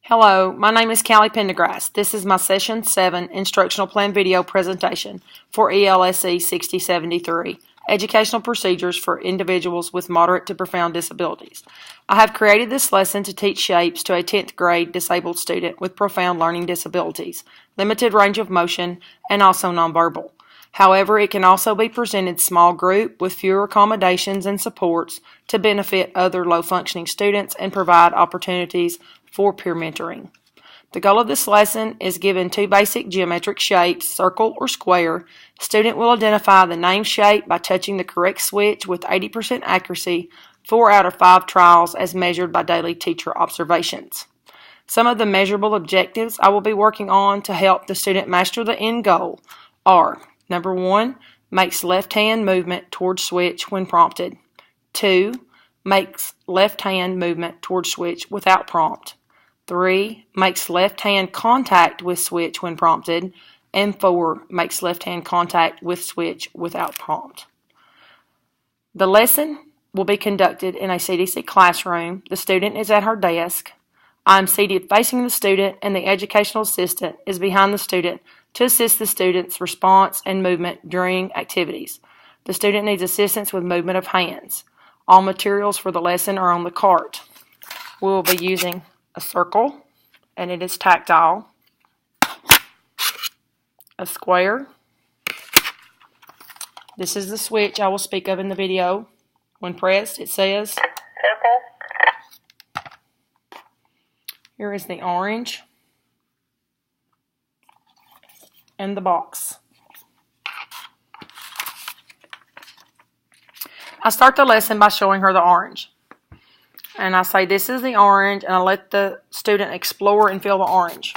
Hello, my name is Callie Pendergrass. This is my Session 7 Instructional Plan video presentation for ELSE 6073, Educational Procedures for Individuals with Moderate to Profound Disabilities. I have created this lesson to teach shapes to a 10th grade disabled student with profound learning disabilities, limited range of motion, and also nonverbal. However, it can also be presented small group with fewer accommodations and supports to benefit other low-functioning students and provide opportunities for peer mentoring. The goal of this lesson is given two basic geometric shapes, circle or square. Student will identify the named shape by touching the correct switch with 80% accuracy, 4 out of 5 trials as measured by daily teacher observations. Some of the measurable objectives I will be working on to help the student master the end goal are: number 1, makes left hand movement towards switch when prompted. 2, makes left hand movement towards switch without prompt. 3, makes left hand contact with switch when prompted. And 4, makes left hand contact with switch without prompt. The lesson will be conducted in a CDC classroom. The student is at her desk. I am seated facing the student, and the educational assistant is behind the student to assist the student's response and movement during activities. The student needs assistance with movement of hands. All materials for the lesson are on the cart. We will be using a circle, and it is tactile, a square. This is the switch I will speak of in the video. When pressed, it says circle. Here is the orange and the box. I start the lesson by showing her the orange. And I say, this is the orange, and I let the student explore and feel the orange.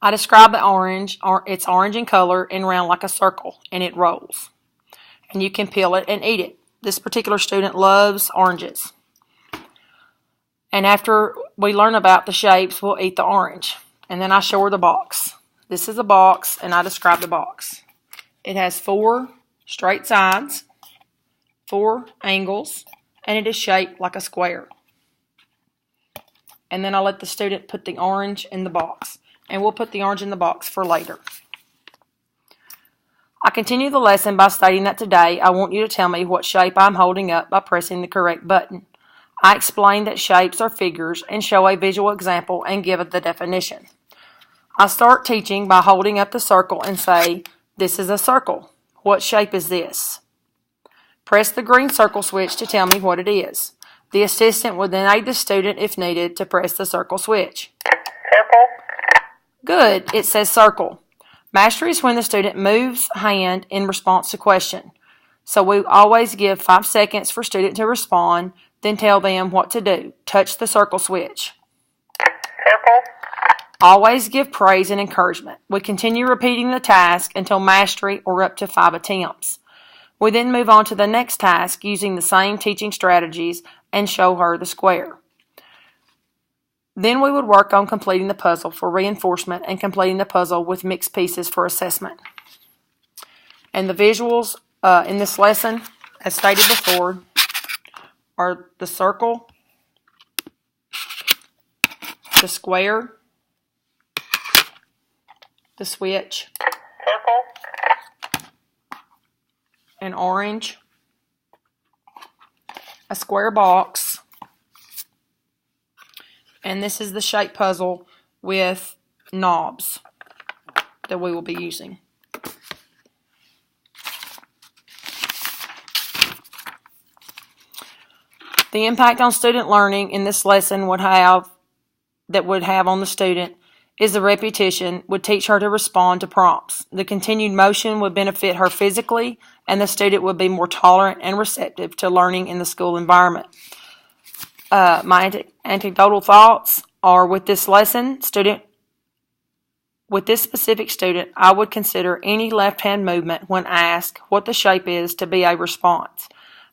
I describe the orange. It's orange in color and round like a circle, and it rolls. And you can peel it and eat it. This particular student loves oranges. And after we learn about the shapes, we'll eat the orange. And then I show her the box. This is a box, and I describe the box. It has 4 straight sides, 4 angles, and it is shaped like a square. And then I let the student put the orange in the box. And we'll put the orange in the box for later. I continue the lesson by stating that today I want you to tell me what shape I'm holding up by pressing the correct button. I explain that shapes are figures and show a visual example and give the definition. I start teaching by holding up the circle and say, this is a circle. What shape is this? Press the green circle switch to tell me what it is. The assistant will then aid the student if needed to press the circle switch. Circle. Good, it says circle. Mastery is when the student moves hand in response to question. So we always give 5 seconds for student to respond, then tell them what to do. Touch the circle switch. Circle. Always give praise and encouragement. We continue repeating the task until mastery or up to 5 attempts. We then move on to the next task using the same teaching strategies and show her the square. Then we would work on completing the puzzle for reinforcement and completing the puzzle with mixed pieces for assessment. And the visuals in this lesson, as stated before, are the circle, the square, the switch, an orange, a square box, and this is the shape puzzle with knobs that we will be using. The impact on student learning in this lesson would have on the student is the repetition would teach her to respond to prompts. The continued motion would benefit her physically, and the student would be more tolerant and receptive to learning in the school environment. My anecdotal thoughts are with this lesson, with this specific student, I would consider any left hand movement when asked what the shape is to be a response.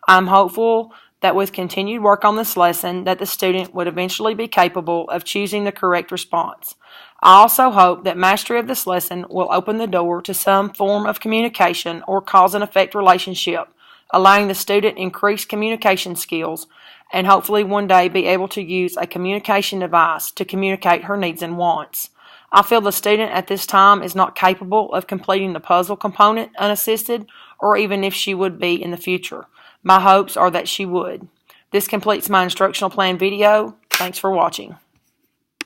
I'm hopeful that with continued work on this lesson that the student would eventually be capable of choosing the correct response. I also hope that mastery of this lesson will open the door to some form of communication or cause and effect relationship, allowing the student increased communication skills and hopefully one day be able to use a communication device to communicate her needs and wants. I feel the student at this time is not capable of completing the puzzle component unassisted, or even if she would be in the future. My hopes are that she would. This completes my instructional plan video. Thanks for watching.